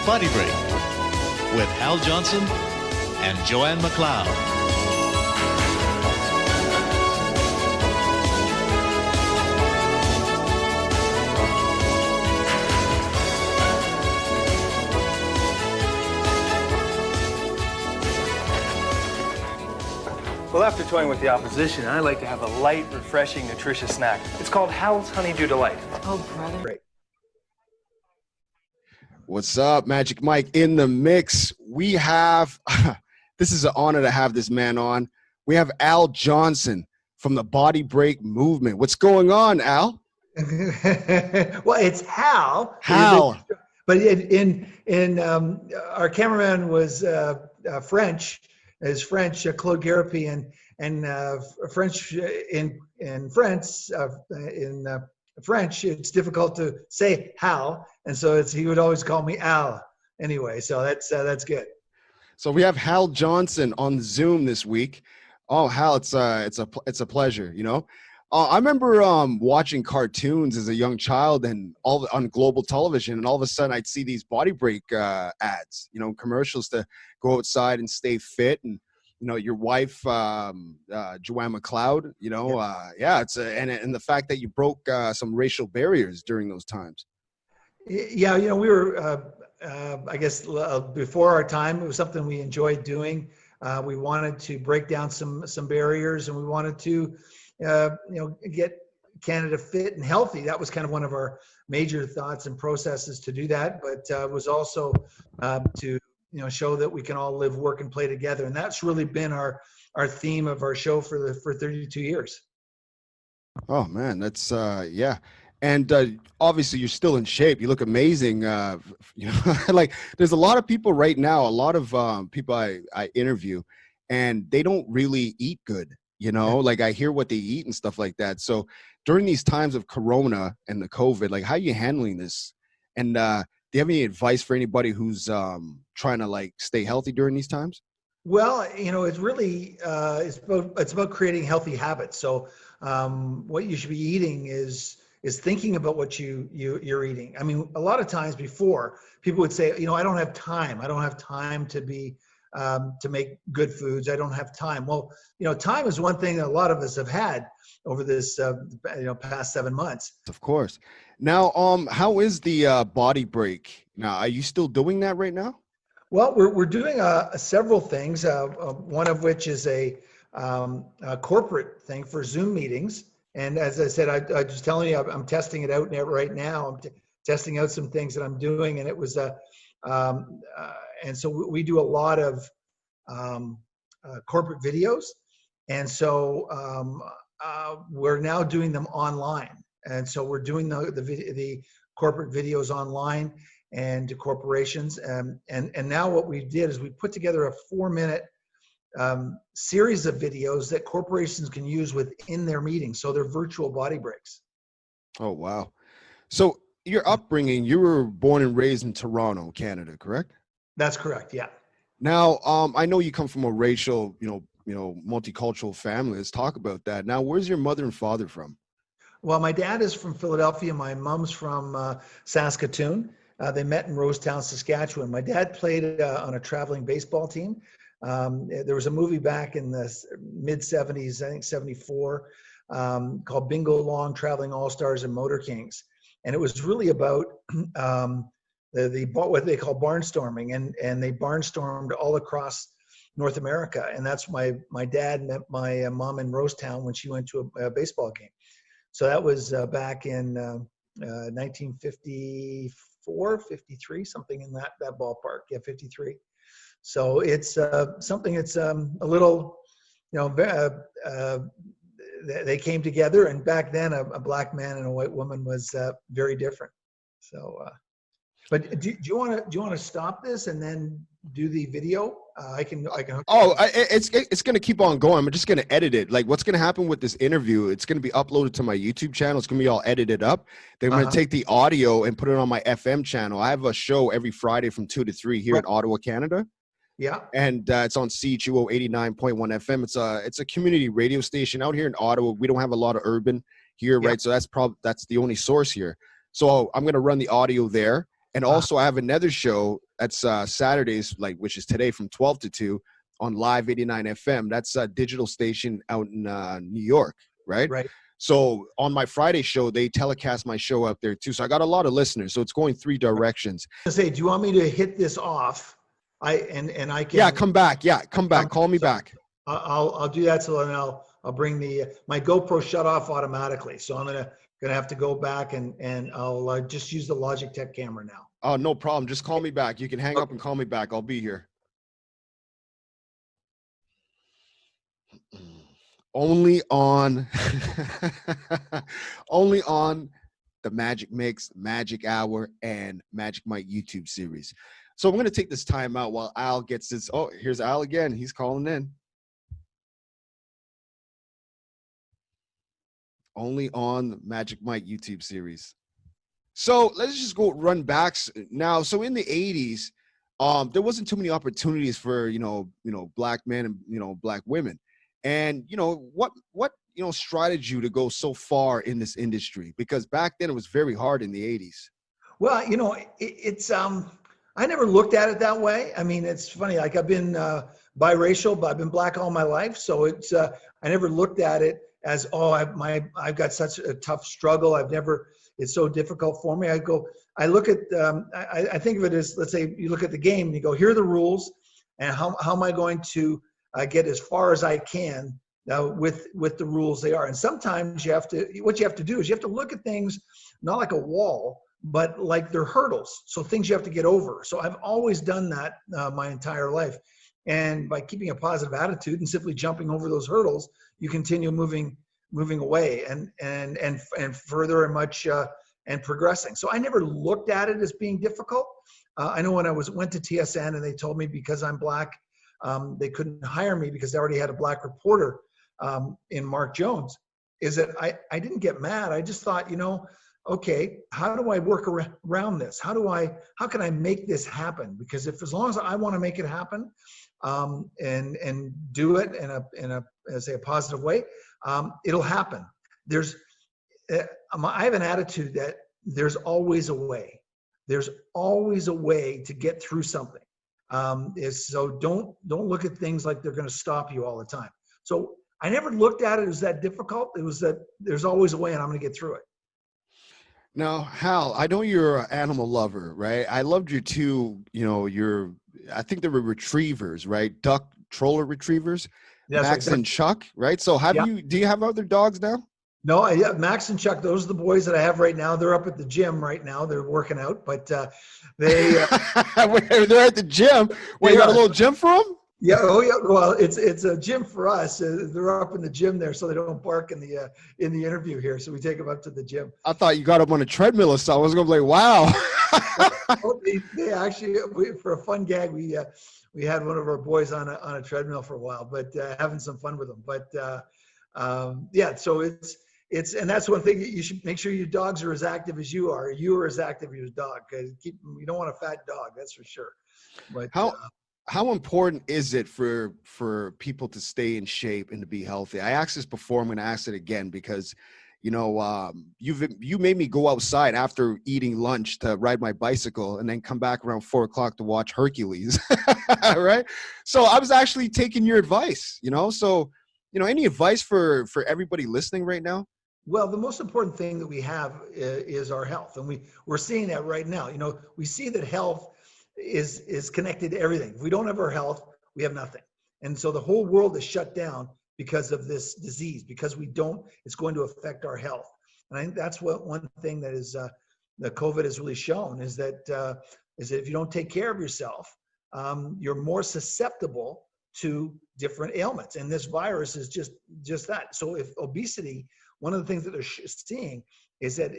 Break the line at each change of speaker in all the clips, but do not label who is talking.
Body Break with Hal Johnson and Joanne McLeod.
Well, after toying with the opposition, I like to have a light, refreshing, nutritious snack. It's called Hal's Honeydew Delight.
Oh, brother.
Great.
What's up, Majic Mike in the mix? We have, this is an honor to have this man on. We have Hal Johnson from the BodyBreak movement. What's going on, Al?
Well, it's Hal.
Hal.
But our cameraman was French. Is French, Claude Garapi, and French in French, it's difficult to say Hal, and so he would always call me Al. Anyway, so that's good.
So we have Hal Johnson on Zoom this week. Oh, Hal, it's a pleasure. You know, I remember watching cartoons as a young child and on global television, and all of a sudden I'd see these BodyBreak ads, you know, commercials to go outside and stay fit. And you know, your wife, Joanne McLeod, you know, yeah, and the fact that you broke some racial barriers during those times.
Yeah, you know, we were, I guess, before our time. It was something we enjoyed doing. We wanted to break down some barriers, and we wanted to, you know, get Canada fit and healthy. That was kind of one of our major thoughts and processes to do that. But it was also to, you know, show that we can all live, work, and play together. And that's really been our theme of our show for 32 years.
Oh man, that's yeah. And obviously you're still in shape. You look amazing. You know, like there's a lot of people right now, a lot of people I interview, and they don't really eat good. You know, like I hear what they eat and stuff like that. So during these times of Corona and the COVID, like how are you handling this? And do you have any advice for anybody who's trying to like stay healthy during these times?
Well, you know, it's really it's about creating healthy habits. So what you should be eating is thinking about what you're eating. I mean, a lot of times before, people would say, you know, I don't have time. I don't have time to be to make good foods. I don't have time. Well, you know, time is one thing that a lot of us have had over this you know, past 7 months.
Of course. Now, how is the BodyBreak? Now, are you still doing that right now?
Well, we're doing several things. One of which is a corporate thing for Zoom meetings. And as I said, I was telling you, I'm testing it out right now. I'm testing out some things that I'm doing, and it was and so we do a lot of corporate videos, and so we're now doing them online. And so we're doing the corporate videos online and to corporations. And now what we did is we put together a 4-minute series of videos that corporations can use within their meetings. So they're virtual body breaks.
Oh, wow. So your upbringing, you were born and raised in Toronto, Canada, correct?
That's correct. Yeah.
Now, I know you come from a racial, you know, multicultural family. Let's talk about that. Now, where's your mother and father from?
Well, my dad is from Philadelphia. My mom's from Saskatoon. They met in Rosetown, Saskatchewan. My dad played on a traveling baseball team. There was a movie back in the mid-'70s, I think 74, called Bingo Long, Traveling All-Stars and Motor Kings. And it was really about what they call barnstorming. And they barnstormed all across North America. And that's my dad met my mom in Rosetown when she went to a baseball game. So that was back in 1954, 53, something in that ballpark. Yeah, 53. So it's something that's a little, you know, they came together, and back then a black man and a white woman was very different. So, but do you want to stop this and then do the video? I can.
Oh, it's going to keep on going. I'm just going to edit it. Like what's going to happen with this interview, it's going to be uploaded to my YouTube channel. It's going to be all edited up. Then I'm going to take the audio and put it on my FM channel. I have a show every Friday from 2 to 3 here in Ottawa, Canada.
Yeah.
And it's on CHUO 89.1 FM. It's a community radio station out here in Ottawa. We don't have a lot of urban here, right? So that's the only source here. So I'm going to run the audio there. And also I have another show that's Saturdays, like, which is today from 12 to 2 on Live 89 FM. That's a digital station out in New York, right?
Right.
So on my Friday show, they telecast my show out there too. So I got a lot of listeners. So it's going 3 directions.
I say, do you want me to hit this off? I can.
Yeah, come back. Yeah, come back. Call me back.
I'll do that. So then I'll bring my GoPro shut off automatically. So I'm gonna have to go back and I'll just use the Logitech camera now.
Oh, no problem. Just call me back. You can hang up and call me back. I'll be here. Only on only on the Majic Mixxx, Magic Hour, and Majic Mike YouTube series. So I'm going to take this time out while Al gets this. Oh, here's Al again. He's calling in. Only on the Majic Mike YouTube series. So let's just go run back now. So in the 80s, there wasn't too many opportunities for, black men and, black women. And, what strategy you to go so far in this industry? Because back then it was very hard in the 80s.
Well, it's I never looked at it that way. I mean, it's funny. Like, I've been biracial, but I've been black all my life. So it's I never looked at it as, I've got such a tough struggle. It's so difficult for me. I look at I think of it as, let's say you look at the game and you go, here are the rules, and how am I going to get as far as I can with the rules they are. And sometimes what you have to do is you have to look at things not like a wall, but like they're hurdles. So things you have to get over. So I've always done that my entire life. And by keeping a positive attitude and simply jumping over those hurdles, you continue moving away and further and much and progressing. So I never looked at it as being difficult. I know when I went to TSN and they told me because I'm black, they couldn't hire me because they already had a black reporter in Mark Jones, is that I didn't get mad. I just thought, okay, how do I work around this? How can I make this happen? Because as long as I want to make it happen, and do it in a positive way, it'll happen. I have an attitude that there's always a way. There's always a way to get through something. So don't look at things like they're going to stop you all the time. So I never looked at it as that difficult. It was that there's always a way, and I'm going to get through it.
Now, Hal, I know you're an animal lover, right? I loved your two, I think they were retrievers, right? Duck troller retrievers,
Yes,
Max and Chuck, right? So do you have other dogs now?
No, Max and Chuck, those are the boys that I have right now. They're up at the gym right now. They're working out, but they
they're at the gym. Well, you got a little gym for them?
Yeah. Oh, yeah. Well, it's a gym for us. They're up in the gym there, so they don't bark in the interview here. So we take them up to the gym.
I thought you got them on a treadmill or something. I was gonna be like, wow.
They actually, for a fun gag, we had one of our boys on a treadmill for a while, but having some fun with them. But yeah, so it's and that's one thing. You should make sure your dogs are as active as you are. You are as active as your dog. You don't want a fat dog, that's for sure. But
how important is it for people to stay in shape and to be healthy? I asked this before. I'm going to ask it again because, you made me go outside after eating lunch to ride my bicycle and then come back around 4 o'clock to watch Hercules. Right. So I was actually taking your advice, so, any advice for everybody listening right now?
Well, the most important thing that we have is our health. And we're seeing that right now. We see that health is connected to everything. If we don't have our health, we have nothing. And so the whole world is shut down because of this disease, because it's going to affect our health. And I think that's one thing that is that COVID has really shown is that if you don't take care of yourself, you're more susceptible to different ailments. And this virus is just that. So if obesity, one of the things that they're seeing is that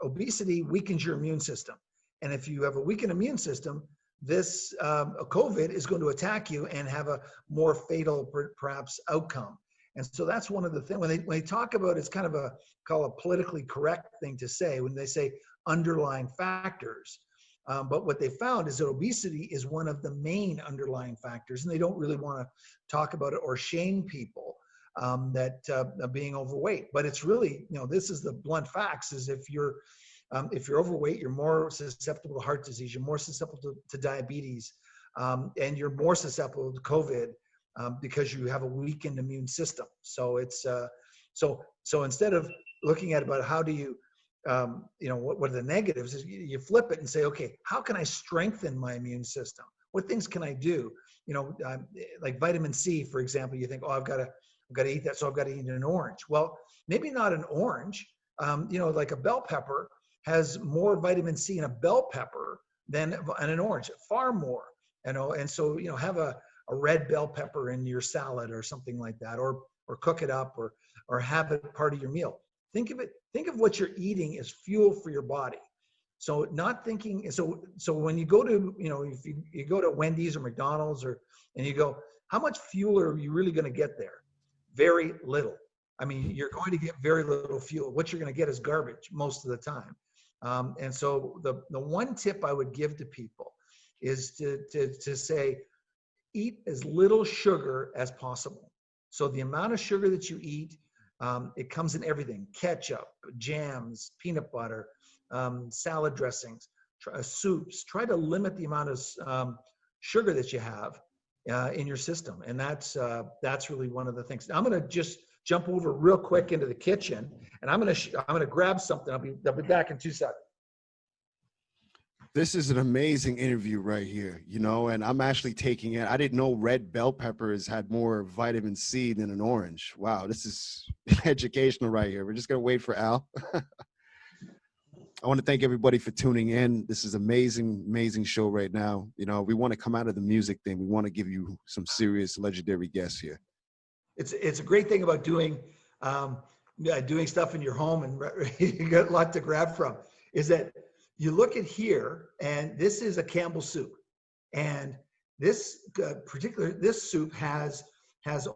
obesity weakens your immune system. And if you have a weakened immune system, this COVID is going to attack you and have a more fatal, perhaps, outcome. And so that's one of the things when they talk about it's kind of call a politically correct thing to say when they say underlying factors. But what they found is that obesity is one of the main underlying factors, and they don't really want to talk about it or shame people that being overweight. But it's really, this is the blunt facts: is if you're If you're overweight, you're more susceptible to heart disease. You're more susceptible to diabetes, and you're more susceptible to COVID because you have a weakened immune system. So it's so instead of looking at about how do you what are the negatives, is you flip it and say, okay, how can I strengthen my immune system? What things can I do? Like vitamin C, for example, you think, oh, I've got to eat that, so I've got to eat an orange. Well, maybe not an orange. Like a bell pepper has more vitamin C in a bell pepper than in an orange, far more. And so have a red bell pepper in your salad or something like that, or cook it up, or have it part of your meal. Think of what you're eating as fuel for your body. So not thinking, so when you go to, if you go to Wendy's or McDonald's and you go, how much fuel are you really going to get there? Very little. I mean, you're going to get very little fuel. What you're going to get is garbage most of the time. And so the one tip I would give to people is to say, eat as little sugar as possible. So the amount of sugar that you eat, it comes in everything: ketchup, jams, peanut butter, salad dressings, soups. Try to limit the amount of sugar that you have in your system, and that's really one of the things. I'm going to just jump over real quick into the kitchen, and I'm going to grab something. I'll be back in 2 seconds.
This is an amazing interview right here, and I'm actually taking it. I didn't know red bell peppers had more vitamin C than an orange. Wow, this is educational right here. We're just going to wait for Al. I want to thank everybody for tuning in. This is amazing, amazing show right now. We want to come out of the music thing. We want to give you some serious legendary guests here.
It's a great thing about doing stuff in your home, and you got a lot to grab from, is that you look at here, and this is a Campbell soup, and this this soup has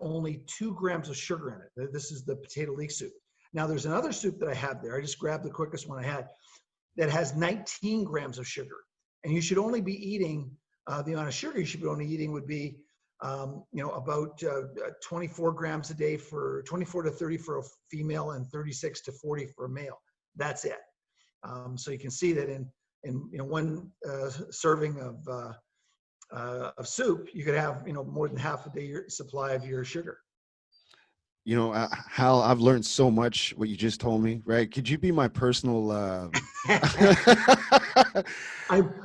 only 2 grams of sugar in it. This is the potato leek soup. Now there's another soup that I have there. I just grabbed the quickest one I had that has 19 grams of sugar, and you should only be eating the amount of sugar you should be only eating would be about 24 grams a day 24 to 30 for a female, and 36 to 40 for a male. That's it. So you can see that in one serving of soup, you could have more than half a day supply of your sugar.
Hal, I've learned so much what you just told me. Right? Could you be my personal?
I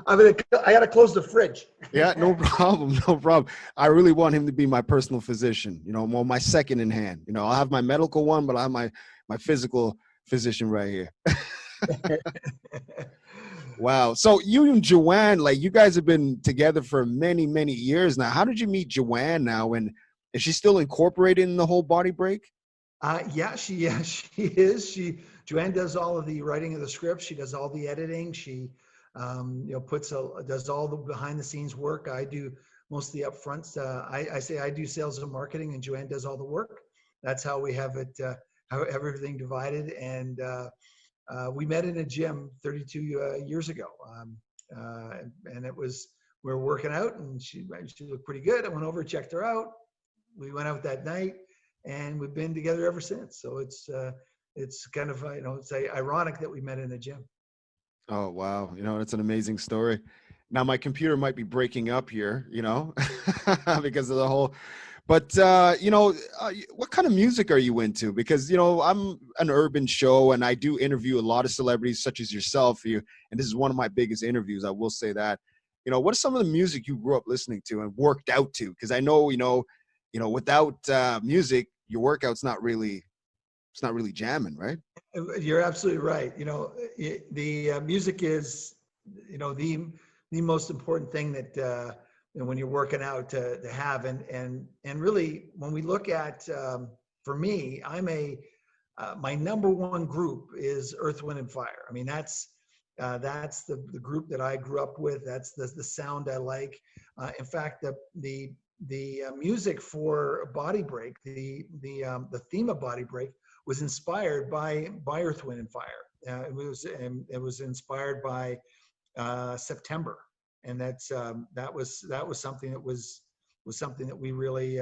gotta close the fridge.
Yeah, no problem, no problem. I really want him to be my personal physician. Well, my second in hand. I'll have my medical one, but I have my physical physician right here. Wow. So you and Joanne, you guys have been together for many, many years now. How did you meet Joanne now? And is she still incorporated in the whole BodyBreak?
Yeah, she is. Joanne does all of the writing of the script. She does all the editing. She, does all the behind the scenes work. I do most of the upfronts. I say I do sales and marketing, and Joanne does all the work. That's how we have it, how everything divided. And we met in a gym 32 years ago, and we were working out, and she looked pretty good. I went over, checked her out. We went out that night, and we've been together ever since. So it's kind of it's ironic that we met in a gym. Oh
wow, it's an amazing story. Now my computer might be breaking up here, because of the whole. But, what kind of music are you into? Because, I'm an urban show, and I do interview a lot of celebrities such as yourself. And this is one of my biggest interviews. I will say that. What is some of the music you grew up listening to and worked out to? Because I know, without music, your workout's not really jamming, right?
You're absolutely right. The music is, the most important thing that, when you're working out to have, and really when we look at, for me, my number one group is Earth, Wind and Fire. I mean, that's the group that I grew up with. That's the sound I like. In fact, the music for BodyBreak, the theme of BodyBreak was inspired by Earth, Wind and Fire. It was inspired by September. And that was something that was something that we really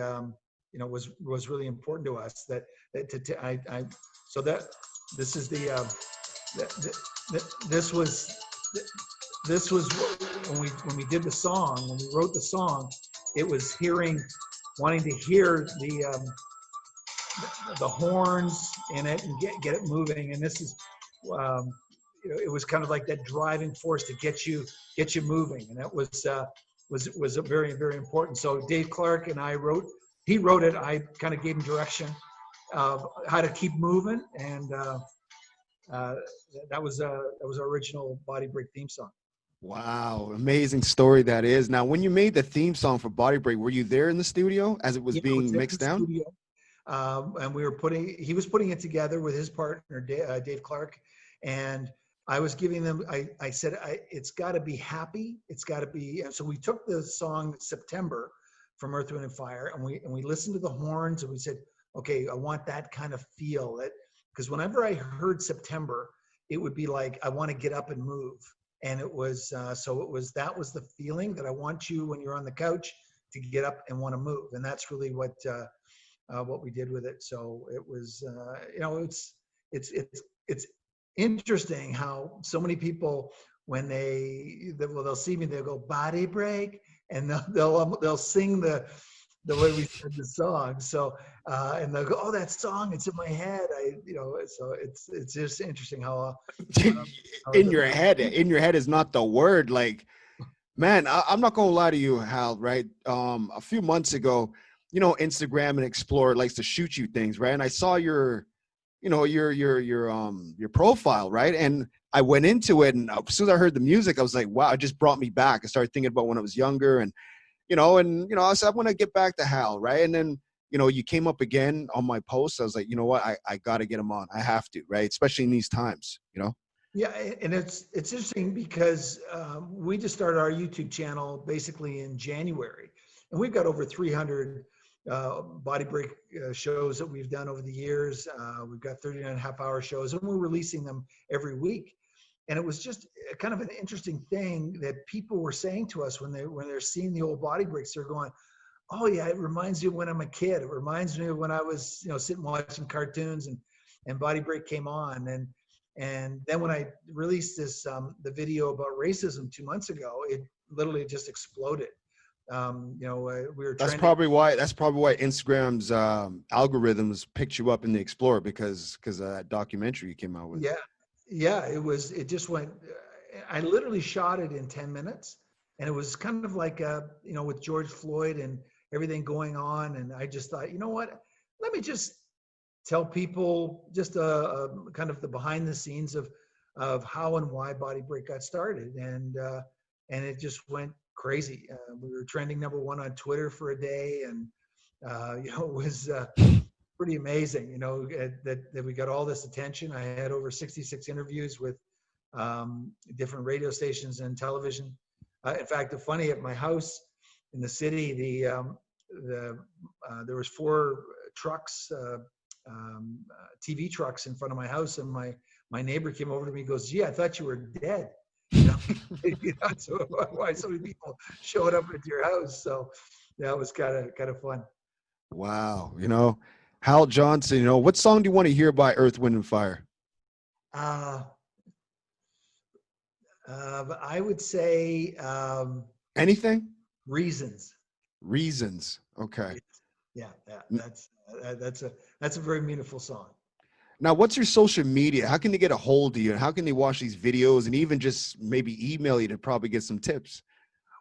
was really important to us. So that this is this was when we did the song, when we wrote the song, it was wanting to hear the horns in it and get it moving. And this is, it was kind of like that driving force to get you moving. And that was a very, very important. So Dave Clark and he wrote it. I kind of gave him direction of how to keep moving. And that was our original BodyBreak theme song.
Wow, amazing story that is. Now, when you made the theme song for BodyBreak, were you there in the studio as it was being mixed down?
Studio. And he was putting it together with his partner, Dave Clark. And I was giving them, I said, it's got to be happy. It's got to be. And so we took the song September from Earth, Wind, and Fire, and we listened to the horns, and we said, okay, I want that kind of feel. Because whenever I heard September, it would be like, I want to get up and move. And it was, that was the feeling that I want you when you're on the couch to get up and want to move. And that's really what we did with it. So it was, it's interesting how so many people, when they'll see me, they'll go BodyBreak, and they'll sing the way we said the song. So and they'll go, oh, that song, it's in my head. So it's just interesting how
in your head is not the word. Like, man, I'm not gonna lie to you, Hal, right? A few months ago, Instagram and Explorer likes to shoot you things, right? And I saw your profile, right? And I went into it, and as soon as I heard the music, I was like, wow, it just brought me back. I started thinking about when I was younger, and I said, I want to get back to Hal, right? And then, you came up again on my post. I was like, you know what? I got to get him on. I have to, right? Especially in these times,
Yeah, and it's interesting because we just started our YouTube channel basically in January, and we've got over 300 BodyBreak shows that we've done over the years. We've got 39.5-hour shows, and we're releasing them every week. And it was just kind of an interesting thing that people were saying to us when they're seeing the old BodyBreaks. They're going, "Oh yeah, it reminds you of when I'm a kid. It reminds me of when I was, sitting watching cartoons and BodyBreak came on." And then when I released the video about racism 2 months ago, it literally just exploded. We were.
That's probably why Instagram's algorithms picked you up in the Explorer because of that documentary you came out with.
Yeah, it just went, I literally shot it in 10 minutes, and it was kind of like, with George Floyd and everything going on. And I just thought, you know what, let me just tell people just kind of the behind the scenes of how and why BodyBreak got started. And it just went crazy. We were trending #1 on Twitter for a day. And, it was, pretty amazing, that we got all this attention. I had over 66 interviews with different radio stations and television. In fact, the funny, at my house in the city, there was 4 trucks, TV trucks in front of my house, and my neighbor came over to me and goes, "Gee, I thought you were dead." So why so many people showed up at your house. So that was kind of fun.
Wow. Hal Johnson, what song do you want to hear by Earth, Wind, and Fire?
I would say
anything.
Reasons.
Okay.
Yeah. That's a very meaningful song.
Now, what's your social media? How can they get a hold of you? And how can they watch these videos and even just maybe email you to probably get some tips?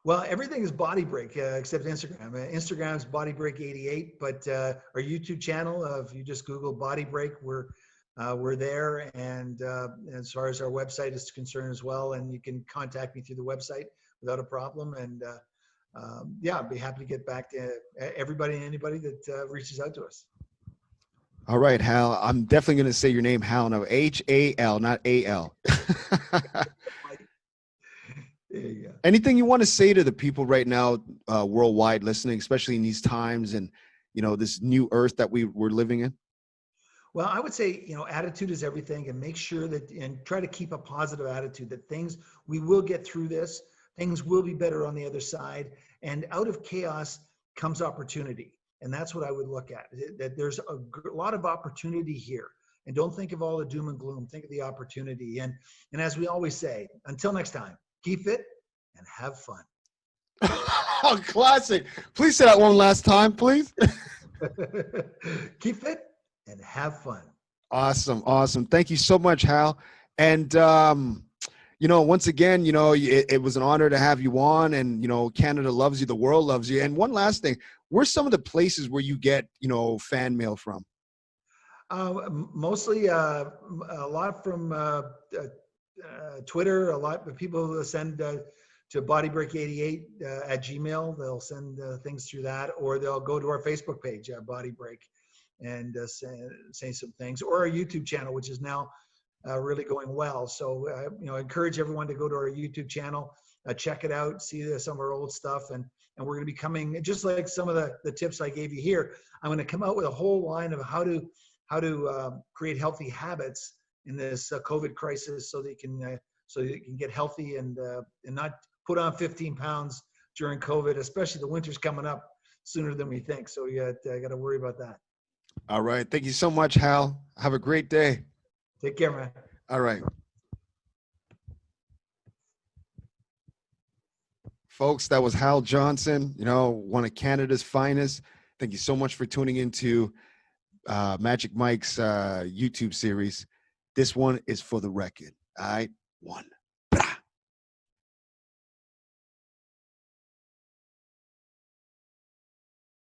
Well, everything is BodyBreak except Instagram. Instagram's BodyBreak88, but our YouTube channel, if you just Google BodyBreak, we're there. And as far as our website is concerned as well, and you can contact me through the website without a problem. And I'd be happy to get back to everybody and anybody that reaches out to us.
All right, Hal. I'm definitely going to say your name, Hal. No, H-A-L, not A-L.
There you go.
Anything you want to say to the people right now, worldwide listening, especially in these times and, this new earth that we're living in?
Well, I would say, attitude is everything, and make sure and try to keep a positive attitude that we will get through this. Things will be better on the other side, and out of chaos comes opportunity. And that's what I would look at, that there's a lot of opportunity here. And don't think of all the doom and gloom. Think of the opportunity. And as we always say, until next time, keep fit and have fun.
Oh, classic. Please say that one last time, please.
Keep fit and have fun.
Awesome. Awesome. Thank you so much, Hal. And, you know, once again, you know, it was an honor to have you on, and, you know, Canada loves you. The world loves you. And one last thing, where's some of the places where you get, you know, fan mail from?
Mostly a lot from Twitter. A lot of people send to BodyBreak88 at Gmail. They'll send things through that, or they'll go to our Facebook page, BodyBreak, and say some things, or our YouTube channel, which is now really going well. So, you know, I encourage everyone to go to our YouTube channel, check it out, see some of our old stuff, and we're going to be coming, just like some of the tips I gave you here. I'm going to come out with a whole line of how to create healthy habits in this COVID crisis, so that you can get healthy and not put on 15 pounds during COVID, especially the winter's coming up sooner than we think. So I got to worry about that.
All right. Thank you so much, Hal. Have a great day.
Take care, man.
All right. Folks, that was Hal Johnson, you know, one of Canada's finest. Thank you so much for tuning into Majic Mike's YouTube series. This one is for the record. All right. 1.